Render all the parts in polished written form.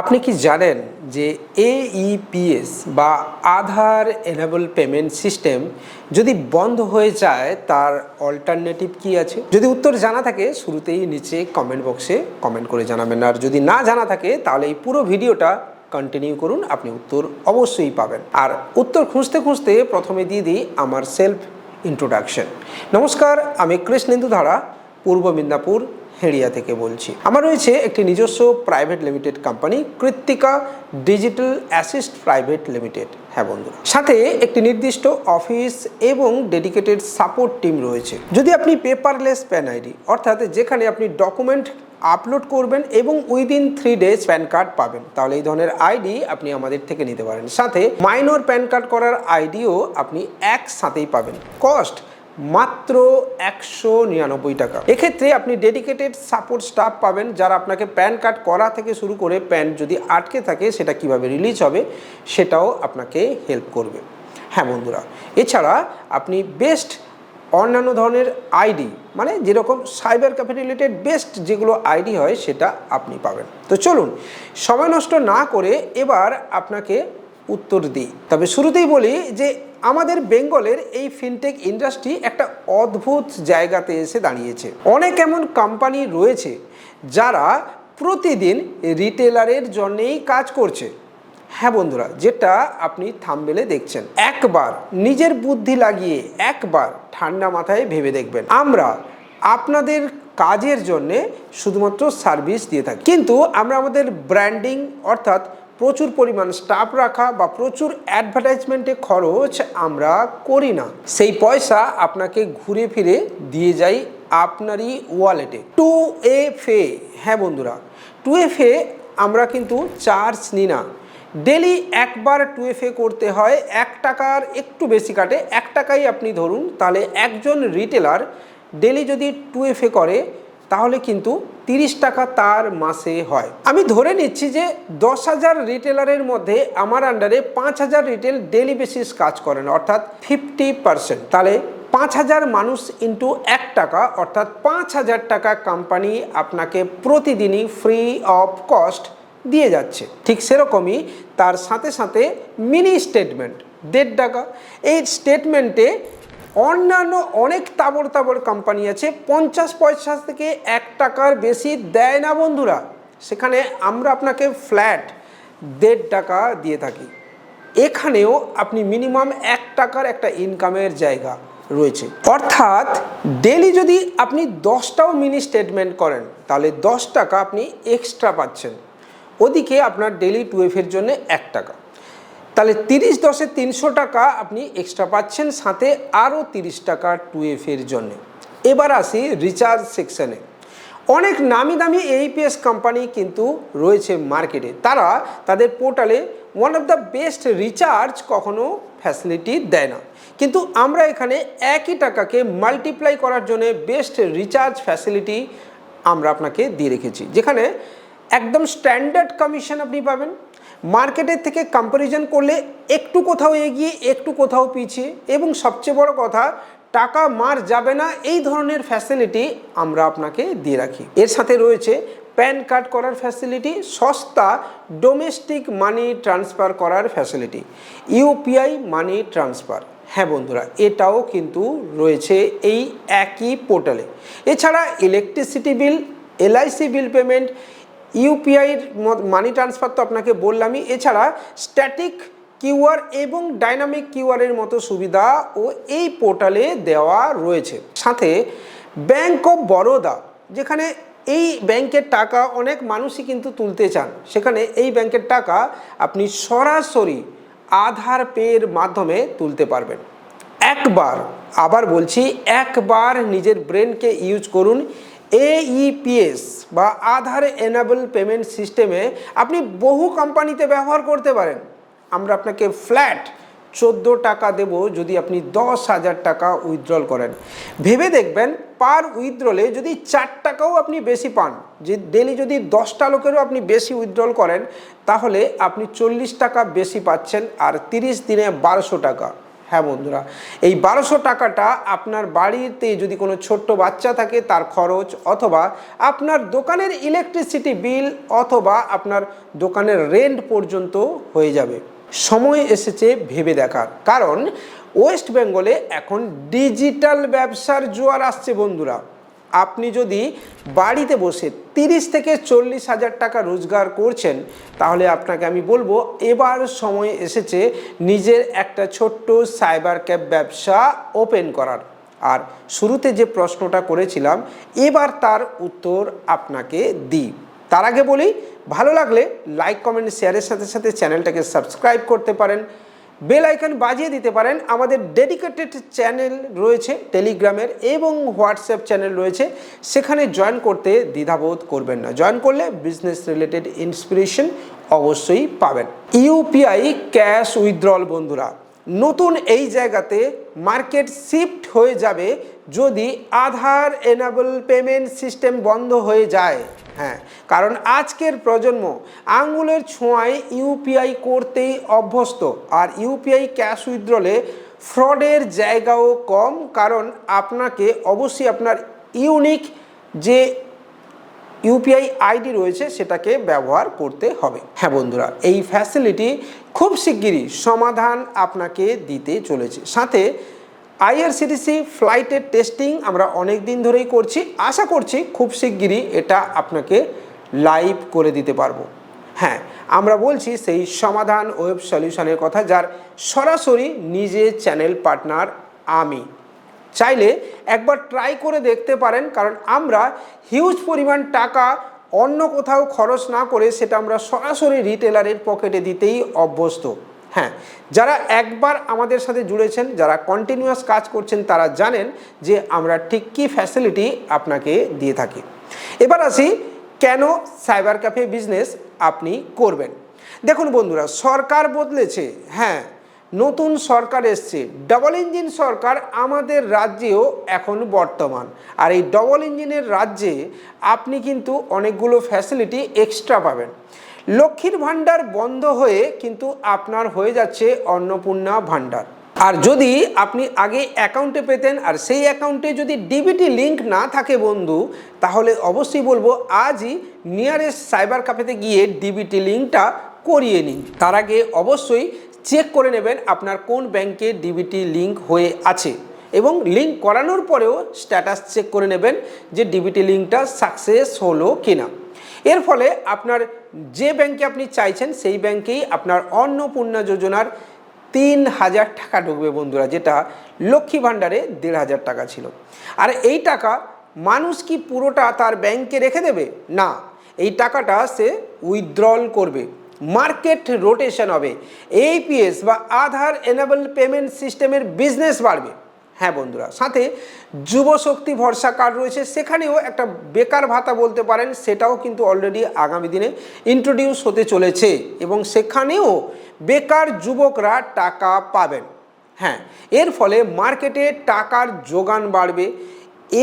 আপনি কি জানেন যে এইপিএস বা আধার এনেবল পেমেন্ট সিস্টেম যদি বন্ধ হয়ে যায় তার অল্টারনেটিভ কি আছে? যদি উত্তর জানা থাকে শুরুতেই নিচে কমেন্ট বক্সে কমেন্ট করে জানাবেন, আর যদি না জানা থাকে তাহলে এই পুরো ভিডিওটা কন্টিনিউ করুন, আপনি উত্তর অবশ্যই পাবেন। আর উত্তর খুঁজতে খুঁজতে প্রথমে দিয়ে দিই আমার সেলফ ইন্ট্রোডাকশন। নমস্কার, আমি কৃষ্ণেন্দু ধারা, পূর্ব মিদনাপুর হেড়িয়া থেকে বলছি। আমার রয়েছে একটি নিজস্ব private limited company, Krittika digital assist private limited. হ্যাঁ বন্ধুরা, সাথে একটি নির্দিষ্ট অফিস এবং ডেডিকেটেড সাপোর্ট টিম রয়েছে। যদি আপনি পেপারলেস প্যান আইডি, অর্থাৎ যেখানে আপনি ডকুমেন্ট আপলোড করবেন এবং উইদিন 3 ডেজ প্যান কার্ড পাবেন, তাহলে এই ধরনের আইডি আপনি আমাদের থেকে নিতে পারেন। সাথে মাইনর প্যান কার্ড করার আইডিও আপনি একসাথেই পাবেন। কস্ট মাত্র 199 টাকা। এক্ষেত্রে আপনি ডেডিকেটেড সাপোর্ট স্টাফ পাবেন, যারা আপনাকে প্যান কার্ড করা থেকে শুরু করে প্যান যদি আটকে থাকে সেটা কিভাবে রিলিজ হবে সেটাও আপনাকে হেল্প করবে। হ্যাঁ বন্ধুরা, এছাড়া আপনি বেস্ট অন্যান্য ধরনের আইডি, মানে যেরকম সাইবার ক্যাফে রিলেটেড বেস্ট যেগুলো আইডি হয় সেটা আপনি পাবেন। তো চলুন সময় নষ্ট না করে এবার আপনাকে উত্তর দিই। তবে শুরুতেই বলি যে আমাদের বেঙ্গলের এই ফিনটেক ইন্ডাস্ট্রি একটা অদ্ভুত জায়গাতে এসে দাঁড়িয়েছে। অনেক এমন কোম্পানি রয়েছে যারা প্রতিদিন রিটেলারের জন্যেই কাজ করছে। হ্যাঁ বন্ধুরা, যেটা আপনি থাম্বনেলে দেখছেন, একবার নিজের বুদ্ধি লাগিয়ে একবার ঠান্ডা মাথায় ভেবে দেখবেন, আমরা আপনাদের কাজের জন্যে শুধুমাত্র সার্ভিস দিয়ে থাকি, কিন্তু আমরা আমাদের ব্র্যান্ডিং অর্থাৎ প্রচুর পরিমাণ স্টাফ রাখা বা প্রচুর অ্যাডভার্টাইজমেন্টে খরচ আমরা করি না। সেই পয়সা আপনাকে ঘুরে ফিরে দিয়ে যাই আপনারই ওয়ালেটে। 2FA, হ্যাঁ বন্ধুরা, 2FA আমরা কিন্তু চার্জ নিই না। ডেলি একবার 2FA করতে হয়, 1 টাকার একটু বেশি কাটে, 1 টাকাই আপনি ধরুন। তাহলে একজন রিটেলার ডেলি যদি 2FA করে তাহলে কিন্তু 30 টাকা তার মাসে হয়। আমি ধরে নিচ্ছি যে 10,000 রিটেলারের মধ্যে আমার আন্ডারে 5,000 রিটেল ডেলি বেসিস কাজ করেন, অর্থাৎ 50%। তাহলে 5,000 মানুষ ইন্টু 1 টাকা, অর্থাৎ 5,000 টাকা কোম্পানি আপনাকে প্রতিদিনই ফ্রি অফ কস্ট দিয়ে যাচ্ছে। ঠিক সেরকমই তার সাথে সাথে মিনি স্টেটমেন্ট 1.5 টাকা। এই স্টেটমেন্টে অন্যান্য অনেক তাবড় তাবড় কোম্পানি আছে 50 পয়সা থেকে 1 টাকার বেশি দেয় না বন্ধুরা, সেখানে আমরা আপনাকে ফ্ল্যাট 1.5 টাকা দিয়ে থাকি। এখানেও আপনি মিনিমাম 1 টাকার একটা ইনকামের জায়গা রয়েছে, অর্থাৎ ডেলি যদি আপনি 10টাও মিনি স্টেটমেন্ট করেন তাহলে 10 টাকা আপনি এক্সট্রা পাচ্ছেন। ওদিকে আপনার ডেলি 2FA-এর জন্য 1 টাকা, তাহলে 30 10-এ 300 টাকা আপনি এক্সট্রা পাচ্ছেন, সাথে আরও 30 টাকা 2FA-এর জন্য। এবার আসি রিচার্জ সেকশনে। অনেক নামি দামি এইপিএস কোম্পানি কিন্তু রয়েছে মার্কেটে, তারা তাদের পোর্টালে one of the best recharge কখনো ফ্যাসিলিটি দেয় না, কিন্তু আমরা এখানে একই টাকাকে মাল্টিপ্লাই করার জন্য বেস্ট রিচার্জ ফ্যাসিলিটি আমরা আপনাকে দিয়ে রেখেছি, যেখানে একদম স্ট্যান্ডার্ড কমিশন আপনি পাবেন। মার্কেটের থেকে কম্প্যারিজন করলে একটু কোথাও এগিয়ে একটু কোথাও পিছিয়ে, এবং সবচেয়ে বড় কথা টাকা মার যাবে না, এই ধরনের ফ্যাসিলিটি আমরা আপনাকে দিয়ে রাখি। এর সাথে রয়েছে প্যান কার্ড করার ফ্যাসিলিটি, সস্তা ডোমেস্টিক মানি ট্রান্সফার করার ফ্যাসিলিটি, ইউপিআই মানি ট্রান্সফার। হ্যাঁ বন্ধুরা, এটাও কিন্তু রয়েছে এই একই পোর্টালে। এছাড়া electricity bill, LIC bill payment, ইউপিআইয়ের মানি ট্রান্সফার তো আপনাকে বললামই। এছাড়া স্ট্যাটিক কিউআর এবং ডাইনামিক কিউআরের মতো সুবিধা ও এই পোর্টালে দেওয়া রয়েছে। সাথে ব্যাংক অফ বরোদা, যেখানে এই ব্যাংকের টাকা অনেক মানুষই কিন্তু তুলতে চান, সেখানে এই ব্যাংকের টাকা আপনি সরাসরি আধার পের মাধ্যমে তুলতে পারবেন। একবার, আবার বলছি, একবার নিজের ব্রেনকে ইউজ করুন। এইপিএস বা আধার এনেবল পেমেন্ট সিস্টেমে আপনি বহু কোম্পানিতে ব্যবহার করতে পারেন। আমরা আপনাকে ফ্ল্যাট 14 টাকা দেব যদি আপনি 10,000 টাকা উইথড্রল করেন। ভেবে দেখবেন, পার উইথড্রলে যদি 4 টাকাও আপনি বেশি পান, যে ডেলি যদি 10টা লোকেরও আপনি বেশি উইথড্রল করেন, তাহলে আপনি 40 টাকা বেশি পাচ্ছেন, আর 30 দিনে 1200 টাকা। হ্যাঁ বন্ধুরা, এই 1200 টাকাটা আপনার বাড়িতে যদি কোনো ছোট্ট বাচ্চা থাকে তার খরচ, অথবা আপনার দোকানের ইলেকট্রিসিটি বিল, অথবা আপনার দোকানের রেন্ট পর্যন্ত হয়ে যাবে। সময় এসেছে ভেবে দেখার, কারণ ওয়েস্ট বেঙ্গলে এখন ডিজিটাল ব্যবসার জোয়ার আসছে বন্ধুরা। আপনি যদি বাড়িতে বসে 30 থেকে 40 হাজার টাকা রোজগার করছেন, তাহলে আপনাকে আমি বলবো এবার সময় এসেছে নিজের একটা ছোট্ট সাইবার ক্যাফ ব্যবসা ওপেন করার। আর শুরুতে যে প্রশ্নটা করেছিলাম, এবার তার উত্তর আপনাকে দিই। তার আগে বলি, ভালো লাগলে লাইক, কমেন্ট, শেয়ারের সাথে সাথে চ্যানেলটাকে সাবস্ক্রাইব করতে পারেন, বেল আইকন বাজিয়ে দিতে পারেন। আমাদের ডেডিকেটেড চ্যানেল রয়েছে টেলিগ্রামের, এবং হোয়াটসঅ্যাপ চ্যানেল রয়েছে, সেখানে জয়েন করতে দ্বিধাবোধ করবেন না। জয়েন করলে বিজনেস রিলেটেড ইন্সপিরেশন অবশ্যই পাবেন। ইউপিআই ক্যাশ উইথড্রল বন্ধুরা, নতুন এই জায়গাতে মার্কেট শিফট হয়ে যাবে যদি আধার এনেবল পেমেন্ট সিস্টেম বন্ধ হয়ে যায়। হ্যাঁ, কারণ আজকের প্রজন্ম আঙুলের ছোঁয়ায় ইউপিআই করতেই অভ্যস্ত, আর ইউপিআই ক্যাশ উইথড্রলে ফ্রডের জায়গাও কম, কারণ আপনাকে অবশ্যই আপনার ইউনিক যে ইউপিআই আইডি রয়েছে সেটাকে ব্যবহার করতে হবে। হ্যাঁ বন্ধুরা, এই ফ্যাসিলিটি খুব শিগগিরই সমাধান আপনাকে দিতে চলেছে। সাথে আইআরসিটিসি ফ্লাইটের টেস্টিং আমরা অনেক দিন ধরেই করছি, আশা করছি খুব শিগগিরই এটা আপনাকে লাইভ করে দিতে পারবো। হ্যাঁ, আমরা বলছি সেই সমাধান ওয়েব সলিউশনের কথা, যার সরাসরি নিজে চ্যানেল পার্টনার আমি। চাইলে একবার ট্রাই করে দেখতে পারেন, কারণ আমরা হিউজ পরিমাণ টাকা অন্য কোথাও খরচ না করে সেটা আমরা সরাসরি রিটেলারের পকেটে দিতেই অভ্যস্ত। হ্যাঁ, যারা একবার আমাদের সাথে জুড়েছেন, যারা কন্টিনিউয়াস কাজ করছেন, তারা জানেন যে আমরা ঠিক কী ফ্যাসিলিটি আপনাকে দিয়ে থাকি। এবার আসি, কেন সাইবার ক্যাফে বিজনেস আপনি করবেন। দেখুন বন্ধুরা, সরকার বদলেছে, হ্যাঁ নতুন সরকার এসছে, ডবল ইঞ্জিন সরকার আমাদের রাজ্যেও এখন বর্তমান। আর এই ডবল ইঞ্জিনের রাজ্যে আপনি কিন্তু অনেকগুলো ফ্যাসিলিটি এক্সট্রা পাবেন। লক্ষ্মীর ভাণ্ডার বন্ধ হয়ে কিন্তু আপনার হয়ে যাচ্ছে অন্নপূর্ণা ভাণ্ডার। আর যদি আপনি আগে অ্যাকাউন্টে পেতেন, আর সেই অ্যাকাউন্টে যদি ডিবিটি লিঙ্ক না থাকে বন্ধু, তাহলে অবশ্যই বলবো আজই নিয়ারেস্ট সাইবার ক্যাফেতে গিয়ে ডিবিটি লিঙ্কটা করিয়ে নিন। তার আগে অবশ্যই চেক করে নেবেন আপনার কোন ব্যাংকে ডিবিটি লিঙ্ক হয়ে আছে, এবং লিঙ্ক করানোর পরেও স্ট্যাটাস চেক করে নেবেন যে ডিবিটি লিঙ্কটা সাকসেস হলো কিনা। এর ফলে আপনার যে ব্যাংকে আপনি চাইছেন সেই ব্যাংকেই আপনার অন্নপূর্ণা যোজনার 3000 টাকা ঢুকবে বন্ধুরা, যেটা লক্ষ্মী ভাণ্ডারে 1500 টাকা ছিল। আর এই টাকা মানুষ কি পুরোটা তার ব্যাংকে রেখে দেবে? না, এই টাকাটা সে উইথড্রল করবে, মার্কেট রোটেশন হবে, এপিএস বা আধার এনেবল পেমেন্ট সিস্টেমের বিজনেস বাড়বে। হ্যাঁ বন্ধুরা, সাথে যুবশক্তি ভরসা কার্ড রয়েছে, সেখানেও একটা বেকার ভাতা বলতে পারেন, সেটাও কিন্তু অলরেডি আগামী দিনে ইন্ট্রোডিউস হতে চলেছে, এবং সেখানেও বেকার যুবকরা টাকা পাবেন। হ্যাঁ, এর ফলে মার্কেটে টাকার যোগান বাড়বে,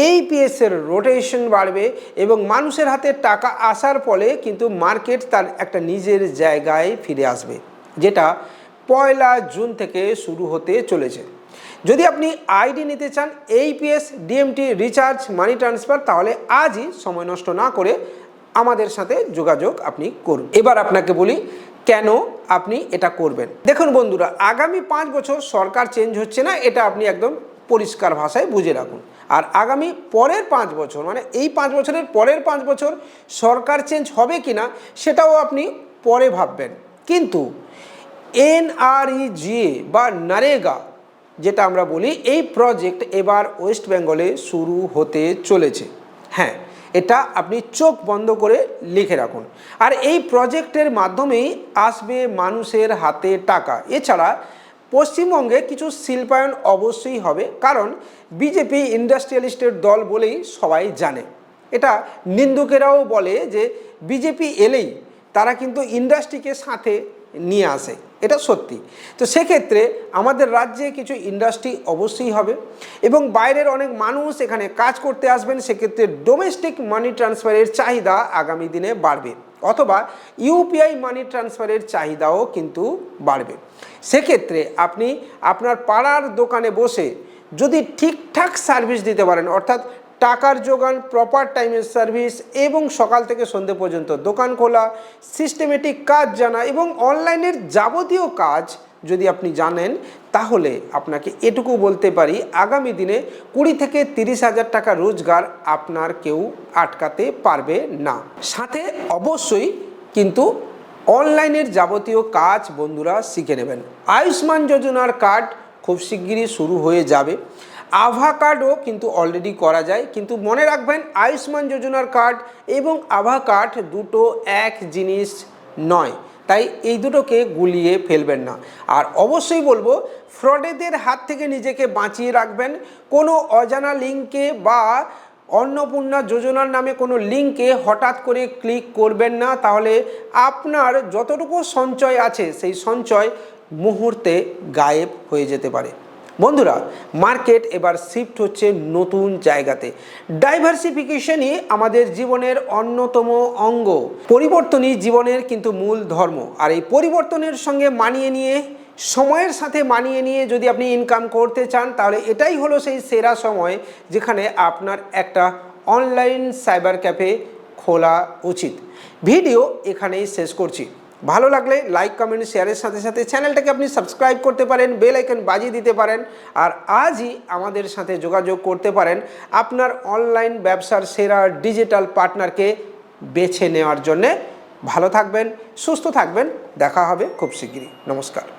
এইপিএসের রোটেশন বাড়বে, এবং মানুষের হাতে টাকা আসার ফলে কিন্তু মার্কেট তার একটা নিজের জায়গায় ফিরে আসবে, যেটা 1 জুন থেকে শুরু হতে চলেছে। যদি আপনি আইডি নিতে চান, AEPS, DMT, recharge, money transfer, তাহলে আজই সময় নষ্ট না করে আমাদের সাথে যোগাযোগ আপনি করুন। এবার আপনাকে বলি কেন আপনি এটা করবেন। দেখুন বন্ধুরা, আগামী 5 বছর সরকার চেঞ্জ হচ্ছে না, এটা আপনি একদম পরিষ্কার ভাষায় বুঝে রাখুন। আর আগামী পরের 5 বছর, মানে এই 5 বছরের পরের 5 বছর সরকার চেঞ্জ হবে কিনা সেটাও আপনি পরে ভাববেন। কিন্তু এনআরইজিএ বা নরেগা যেটা আমরা বলি, এই প্রজেক্ট এবার ওয়েস্ট বেঙ্গলে শুরু হতে চলেছে। হ্যাঁ, এটা আপনি চোখ বন্ধ করে লিখে রাখুন। আর এই প্রজেক্টের মাধ্যমেই আসবে মানুষের হাতে টাকা। এছাড়া পশ্চিমবঙ্গে কিছু শিল্পায়ন অবশ্যই হবে, কারণ বিজেপি ইন্ডাস্ট্রিয়ালিস্টের দল বলেই সবাই জানে। এটা নিন্দুকেরাও বলে যে বিজেপি এলেই তারা কিন্তু ইন্ডাস্ট্রিকে সাথে নিয়ে আসে, এটা সত্যি। তো সেক্ষেত্রে আমাদের রাজ্যে কিছু ইন্ডাস্ট্রি অবশ্যই হবে, এবং বাইরের অনেক মানুষ এখানে কাজ করতে আসবেন, সেক্ষেত্রে ডোমেস্টিক মানি ট্রান্সফারের চাহিদা আগামী দিনে বাড়বে। অথবা ইউপিআই মানি ট্রান্সফারের চাহিদাও কিন্তু বাড়বে। সেক্ষেত্রে আপনি আপনার পাড়ার দোকানে বসে যদি ঠিকঠাক সার্ভিস দিতে পারেন, অর্থাৎ টাকার যোগান, প্রপার টাইমের সার্ভিস এবং সকাল থেকে সন্ধ্যে পর্যন্ত দোকান খোলা, সিস্টেমেটিক কাজ জানা এবং অনলাইনের যাবতীয় কাজ যদি আপনি জানেন, তাহলে আপনাকে এটুকু বলতে পারি আগামী দিনে 20 থেকে 30,000 টাকা রোজগার আপনার কেউ আটকাতে পারবে না। সাথে অবশ্যই কিন্তু অনলাইনের যাবতীয় কাজ বন্ধুরা শিখে নেবেন। আয়ুষ্মান যোজনার কার্ড খুব শিগগিরই শুরু হয়ে যাবে। আভা কার্ডও কিন্তু অলরেডি করা যায়, কিন্তু মনে রাখবেন আয়ুষ্মান যোজনার কার্ড এবং আভা কার্ড দুটো এক জিনিস নয়, তাই এই দুটোকে গুলিয়ে ফেলবেন না। আর অবশ্যই বলবো ফ্রডেদের হাত থেকে নিজেকে বাঁচিয়ে রাখবেন। কোনো অজানা লিঙ্কে বা অন্নপূর্ণা যোজনার নামে কোনো লিঙ্কে হঠাৎ করে ক্লিক করবেন না, তাহলে আপনার যতটুকু সঞ্চয় আছে সেই সঞ্চয় মুহূর্তে গায়েব হয়ে যেতে পারে। বন্ধুরা, মার্কেট এবার শিফট হচ্ছে নতুন জায়গাতে। ডাইভার্সিফিকেশনই আমাদের জীবনের অন্যতম অঙ্গ। পরিবর্তনই জীবনের কিন্তু মূল ধর্ম। আর এই পরিবর্তনের সঙ্গে মানিয়ে নিয়ে, সময়ের সাথে মানিয়ে নিয়ে যদি আপনি ইনকাম করতে চান, তাহলে এটাই হলো সেই সেরা সময় যেখানে আপনার একটা অনলাইন সাইবার ক্যাফে খোলা উচিত। ভিডিও এখানেই শেষ করছি। ভালো লাগলে লাইক, কমেন্ট, শেয়ারের সাথে সাথে চ্যানেলটাকে আপনি সাবস্ক্রাইব করতে পারেন, বেল আইকন বাজিয়ে দিতে পারেন। আর আজই আমাদের সাথে যোগাযোগ করতে পারেন আপনার অনলাইন ব্যবসার সেরা ডিজিটাল পার্টনারকে বেছে নেওয়ার জন্যে। ভালো থাকবেন, সুস্থ থাকবেন, দেখা হবে খুব শিগগিরই। নমস্কার।